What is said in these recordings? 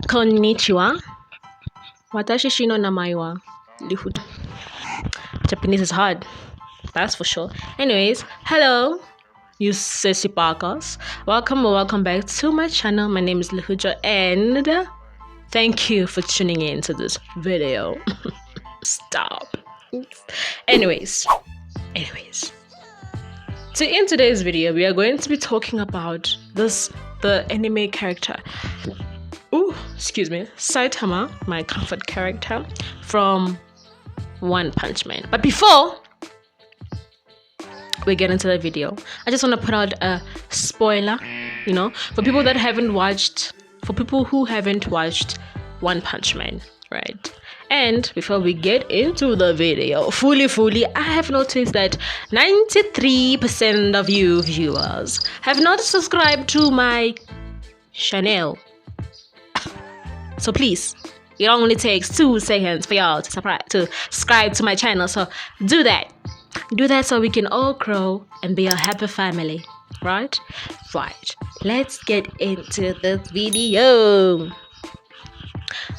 Konnichiwa. Watashi shino namae wa Lihuda. Japanese is hard. That's for sure. Anyways, hello, you Sassy Bakas. Welcome back to my channel. My name is Lihuda and thank you for tuning in to this video. Stop. Anyways. So in today's video, we are going to be talking about the anime character. Saitama, my comfort character from OnePunch Man. But before we get into the video, I just want to put out a spoiler, for people who haven't watched OnePunch Man, right? And before we get into the video fully, I have noticed that 93% of you viewers have not subscribed to my channel. So please, it only takes 2 seconds for y'all to subscribe to my channel. So do that. Do that so we can all grow and be a happy family. Right? Let's get into this video.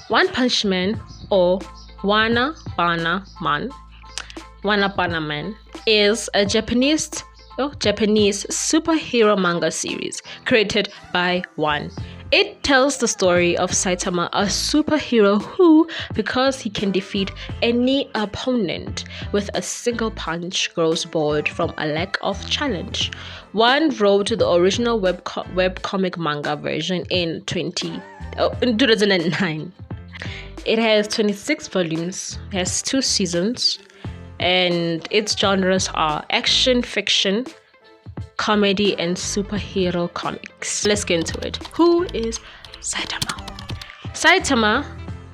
OnePunch Man or Wanpanman is a Japanese superhero manga series created by One. It tells the story of Saitama, a superhero who, because he can defeat any opponent with a single punch, grows bored from a lack of challenge. One wrote the original webcomic manga version in 2009. It has 26 volumes, has 2 seasons, and its genres are action, fiction, comedy, and superhero comics. Let's get into it. Who is Saitama? Saitama,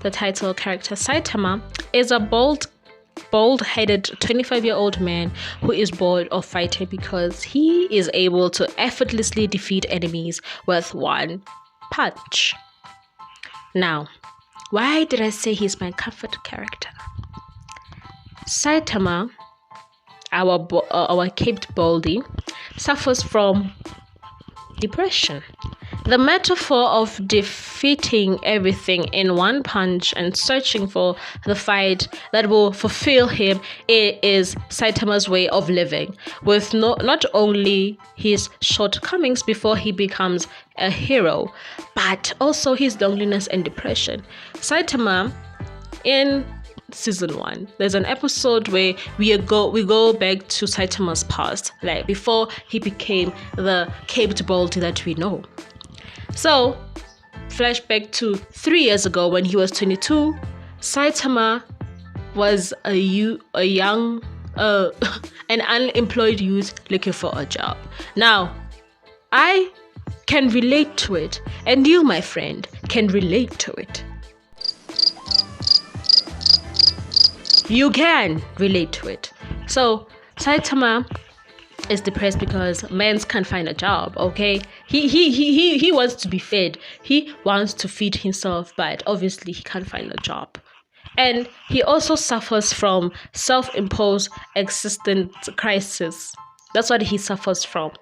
the title character Saitama, is a bald-headed 25-year-old man who is bored of fighting because he is able to effortlessly defeat enemies with one punch. Now, why did I say he's my comfort character? Saitama, our caped baldy, suffers from depression. The metaphor of defeating everything in one punch and searching for the fight that will fulfill him is Saitama's way of living, with not only his shortcomings before he becomes a hero, but also his loneliness and depression. Saitama, in season 1, there's an episode where we go back to Saitama's past, like before he became the caped baldy that we know. So, flashback to 3 years ago when he was 22, Saitama was an unemployed youth looking for a job. Now, I can relate to it, and you, my friend, can relate to it. You can relate to it. So Saitama is depressed because men can't find a job. Okay, he wants to be fed. He wants to feed himself, but obviously he can't find a job. And he also suffers from self-imposed existence crisis. That's what he suffers from.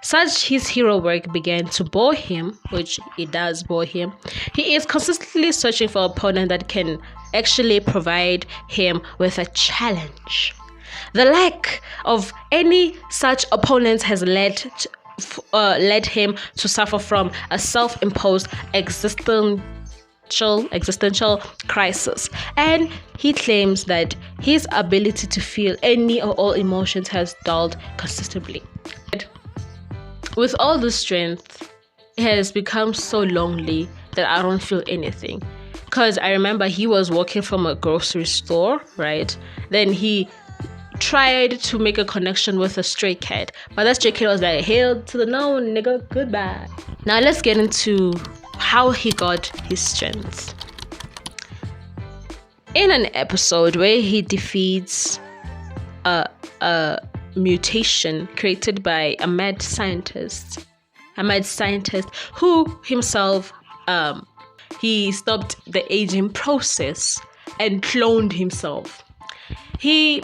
Such his hero work began to bore him, which it does bore him. He is consistently searching for an opponent that can actually provide him with a challenge. The lack of any such opponents has led him to suffer from a self-imposed existential crisis, and he claims that his ability to feel any or all emotions has dulled consistently. With all the strength, it has become so lonely that I don't feel anything. Because I remember he was walking from a grocery store, right? Then he tried to make a connection with a stray cat, but that stray cat was like, "Hail to the no, nigga, goodbye." Now let's get into how he got his strength. In an episode where he defeats a mutation created by a mad scientist who himself he stopped the aging process and cloned himself. He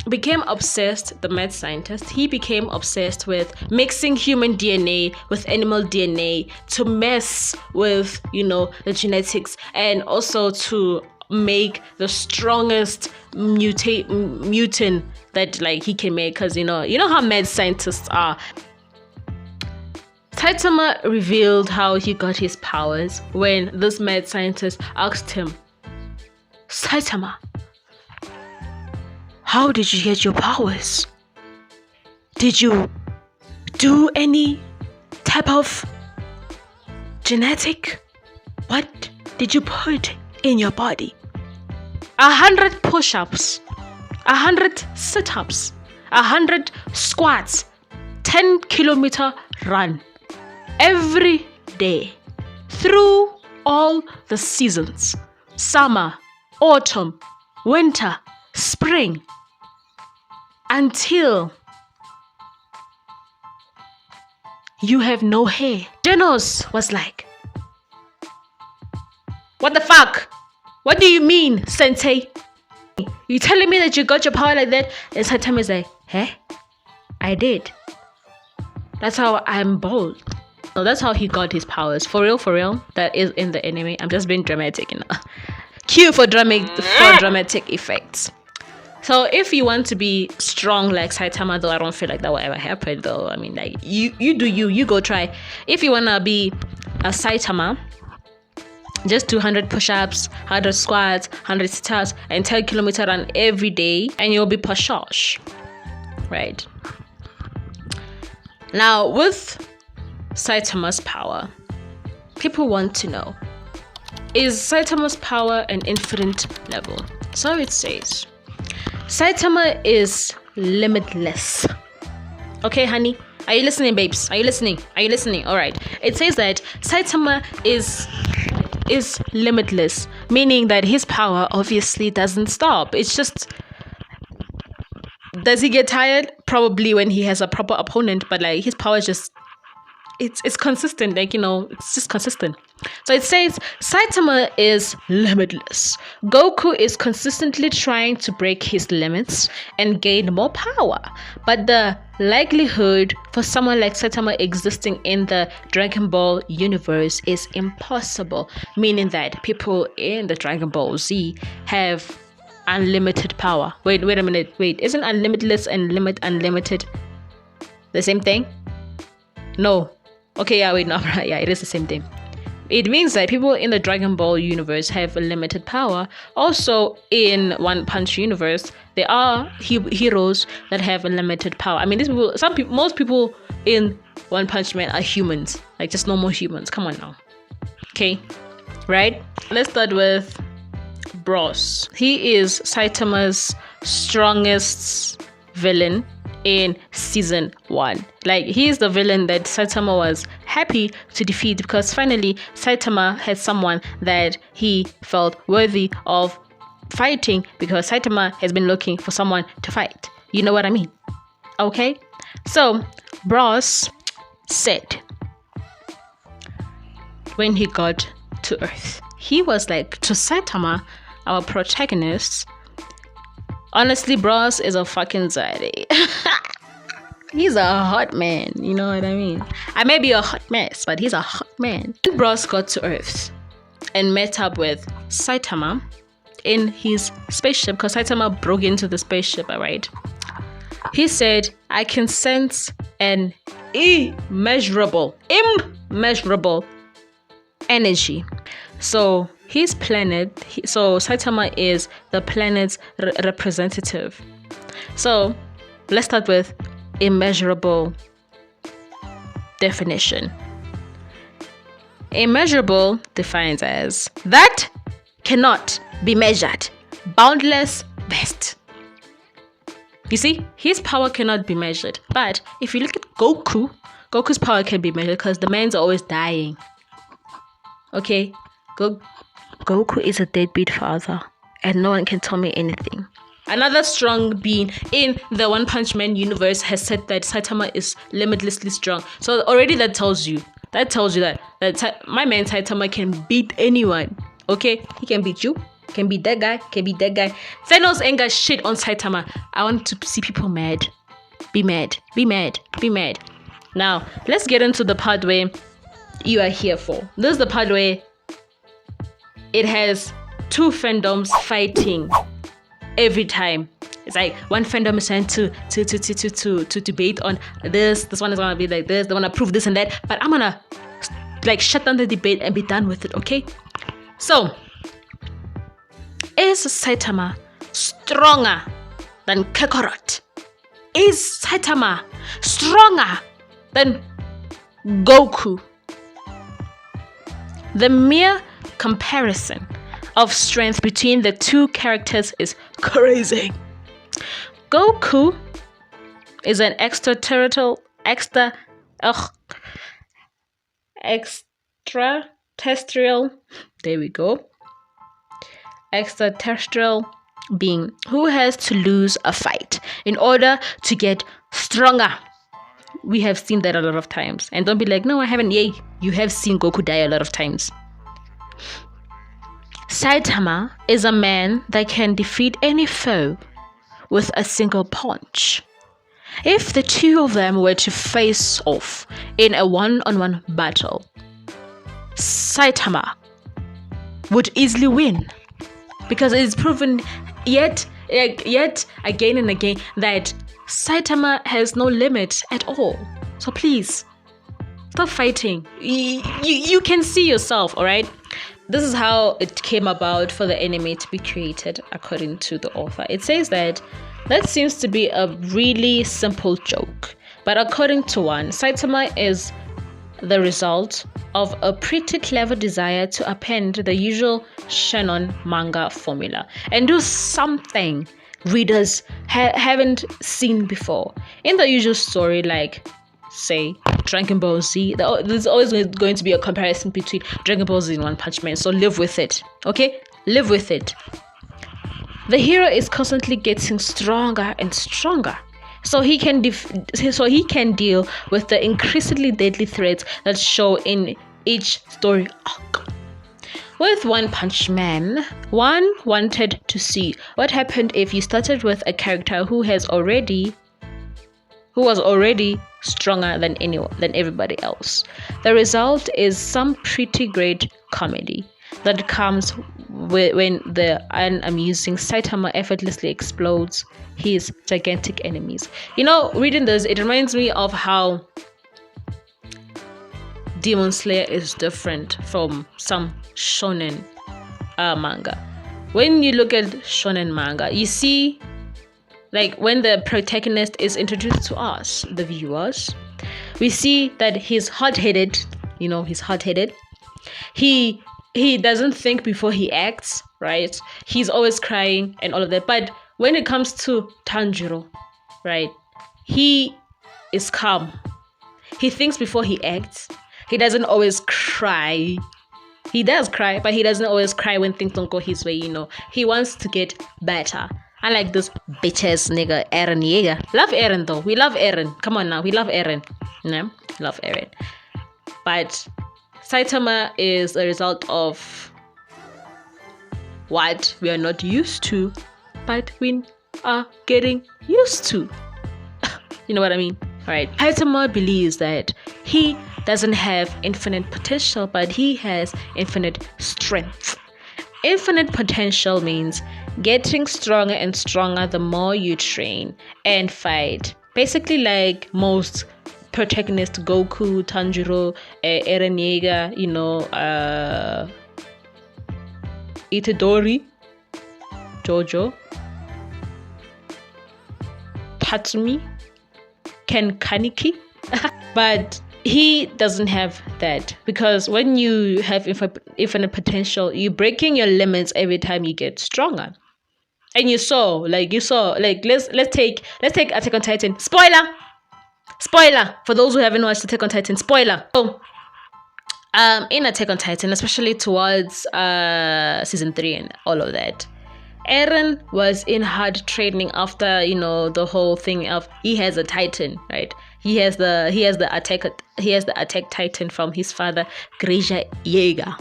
became obsessed, the mad scientist, he became obsessed with mixing human DNA with animal DNA to mess with, the genetics, and also to make the strongest mutant that he can make, because you know how mad scientists are. Saitama revealed how he got his powers when this mad scientist asked him, Saitama, how did you get your powers? Did you do any type of genetic? What did you put in your body? 100 push-ups, 100 sit-ups, 100 squats, 10-kilometer run every day through all the seasons: summer, autumn, winter, spring, until you have no hair. Genos was like, what the fuck? What do you mean, Sensei? You telling me that you got your power like that? And Saitama is like, I did. That's how I'm bold. So that's how he got his powers. For real. That is in the anime. I'm just being dramatic, Cue for dramatic effects. So if you want to be strong like Saitama, though I don't feel like that will ever happen, though. I mean, you do you go try. If you wanna be a Saitama, just 200 push-ups, 100 squats, 100 sit-ups, and 10-kilometer run every day, and you'll be pashosh, right? Now, with Saitama's power, people want to know, is Saitama's power an infinite level? So it says, Saitama is limitless. Okay, honey? Are you listening, babes? Are you listening? All right. It says that Saitama is limitless, meaning that his power obviously doesn't stop. It's just, does he get tired? Probably when he has a proper opponent, but his power is just, it's consistent, it's just consistent. So it says Saitama is limitless. Goku is consistently trying to break his limits and gain more power, but the likelihood for someone like Saitama existing in the Dragon Ball universe is impossible, meaning that people in the Dragon Ball Z have unlimited power. Wait a minute. Isn't unlimitless and unlimited the same thing? No. Okay, yeah, it is the same thing. It means that people in the Dragon Ball universe have limited power. Also, in OnePunch universe, there are heroes that have a limited power. I mean, most people in OnePunch Man are humans, just normal humans. Come on now. Okay, right? Let's start with Bros. He is Saitama's strongest villain in season 1. He's the villain that Saitama was happy to defeat, because finally Saitama had someone that he felt worthy of fighting, because Saitama has been looking for someone to fight. You know what I mean? Okay? So, Bros said when he got to Earth, he was like, to Saitama, our protagonist, honestly, Bros is a fucking zaddy. He's a hot man, you know what I mean? I may be a hot mess, but he's a hot man. Bros got to Earth and met up with Saitama in his spaceship, because Saitama broke into the spaceship, alright? He said, I can sense an immeasurable energy. So his planet, so Saitama is the planet's representative. So let's start with immeasurable definition. Immeasurable defines as that cannot be measured, boundless, vast. You see, his power cannot be measured. But if you look at Goku's power can be measured, because the man's always dying. Okay, Goku is a deadbeat father, and no one can tell me anything. Another strong being in the OnePunch Man universe has said that Saitama is limitlessly strong. So already that tells you that my man Saitama can beat anyone. Okay, he can beat you, can be that guy, can be that guy. Thanos ain't got shit on Saitama. I want to see people mad. Be mad. Now, let's get into the part where you are here for. This is the part where it has two fandoms fighting every time. It's like one fandom is trying to debate on this. This one is gonna be like this. They wanna prove this and that. But I'm gonna like shut down the debate and be done with it, okay? So, is Saitama stronger than Kakarot? Is Saitama stronger than Goku? The mere comparison of strength between the two characters is crazy. Goku is an extraterrestrial extraterrestrial being who has to lose a fight in order to get stronger. We have seen that a lot of times. And don't be like, no, I haven't. Yay, you have seen Goku die a lot of times. Saitama is a man that can defeat any foe with a single punch. If the two of them were to face off in a one-on-one battle, Saitama would easily win, because it is proven yet again and again that Saitama has no limit at all. So please, stop fighting. You can see yourself, alright? This is how it came about for the anime to be created, according to the author. It says that seems to be a really simple joke, but according to one, Saitama is the result of a pretty clever desire to append the usual shonen manga formula and do something readers haven't seen before. In the usual story, like say Dragon Ball Z, there's always going to be a comparison between Dragon Ball Z and OnePunch Man, so live with it, okay? Live with it. The hero is constantly getting stronger and stronger, so he can deal with the increasingly deadly threats that show in each story arc. With OnePunch Man, one wanted to see what happened if you started with a character who was already stronger than everybody else. The result is some pretty great comedy that comes when the unamusing Saitama effortlessly explodes his gigantic enemies. You know, reading this, it reminds me of how Demon Slayer is different from some shonen manga. When you look at shonen manga, you see, like, when the protagonist is introduced to us, the viewers, we see that he's hot-headed. You know, he's hot-headed. He doesn't think before he acts, right? He's always crying and all of that. But when it comes to Tanjiro, right, he is calm. He thinks before he acts. He doesn't always cry. He does cry, but he doesn't always cry when things don't go his way, you know. He wants to get better. I like this bitch-ass nigga, Eren Yeager. Love Eren, though. We love Eren. Come on now. We love Eren. No? Love Eren. But Saitama is a result of what we are not used to, but we are getting used to. You know what I mean? Alright. Saitama believes that he doesn't have infinite potential, but he has infinite strength. Infinite potential means getting stronger and stronger the more you train and fight. Basically, like most protagonists, Goku, Tanjiro, Eren Yeager, you know, Itadori, Jojo, Tatsumi, Ken Kaneki. But he doesn't have that, because when you have infinite potential, you're breaking your limits every time you get stronger. And you saw like let's take Attack on Titan. Spoiler for those who haven't watched Attack on Titan. Spoiler. So in Attack on Titan, especially towards season 3 and all of that, Eren was in hard training after, you know, the whole thing of he has a Titan, right? He has the attack Titan from his father, Grisha Yeager.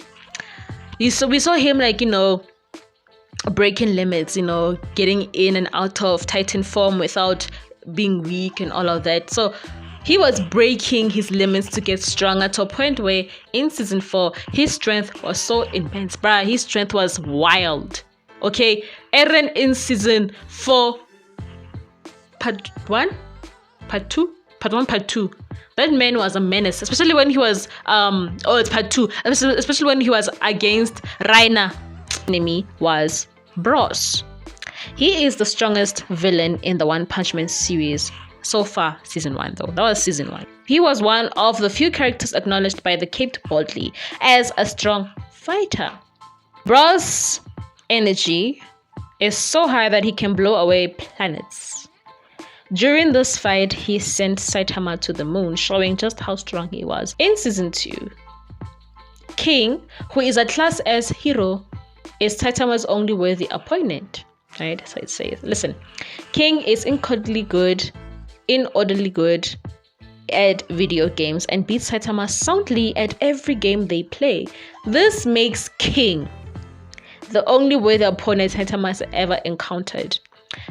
We saw him, like, you know, breaking limits, getting in and out of Titan form without being weak and all of that. So he was breaking his limits to get stronger to a point where in season 4, his strength was so immense. Bruh, his strength was wild. Okay, Eren in season 4, part 1, part 2, that man was a menace, especially when he was it's part 2, especially when he was against Reiner. Enemy was Bros. He is the strongest villain in the One Punch Man series so far. Season 1 though, that was season 1. He was one of the few characters acknowledged by the Caped boldly as a strong fighter. Bros' energy is so high that he can blow away planets. During this fight, he sent Saitama to the moon, showing just how strong he was. In season 2, King, who is a class S hero, is Saitama's only worthy opponent. Right? So it says, listen, King is inordinately good at video games and beats Saitama soundly at every game they play. This makes King the only worthy opponent Saitama has ever encountered.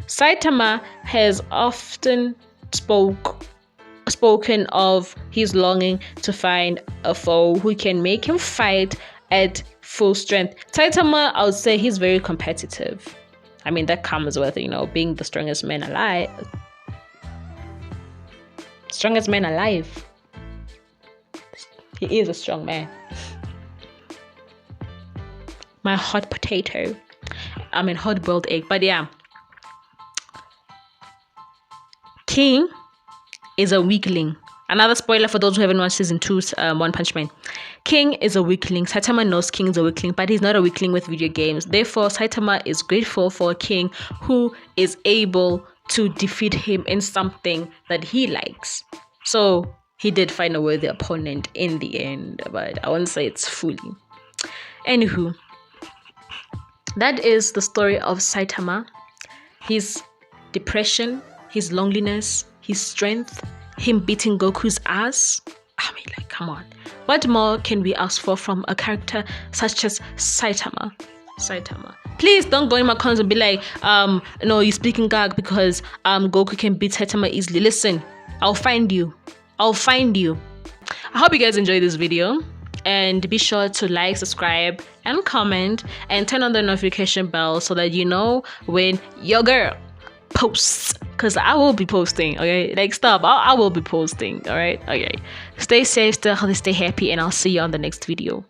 Saitama has often spoken of his longing to find a foe who can make him fight at full strength. Saitama, I would say he's very competitive. I mean, that comes with, being the strongest man alive. Strongest man alive. He is a strong man. My hot potato. I mean, hot-boiled egg. But yeah. King is a weakling. Another spoiler for those who haven't watched season 2's One Punch Man. King is a weakling. Saitama knows King is a weakling, but he's not a weakling with video games. Therefore, Saitama is grateful for a King who is able to defeat him in something that he likes. So he did find a worthy opponent in the end, but I won't say it's fully. Anywho, that is the story of Saitama. His depression, his loneliness, his strength, him beating Goku's ass. I mean, like, come on. What more can we ask for from a character such as Saitama? Please don't go in my comments and be like, no, you're speaking gag because Goku can beat Saitama easily. Listen, I'll find you. I hope you guys enjoyed this video. And be sure to like, subscribe, and comment, and turn on the notification bell so that you know when your girl posts, because I will be posting. Okay, like, stop, I will be posting. All right, okay, stay safe, stay healthy, stay happy, and I'll see you on the next video.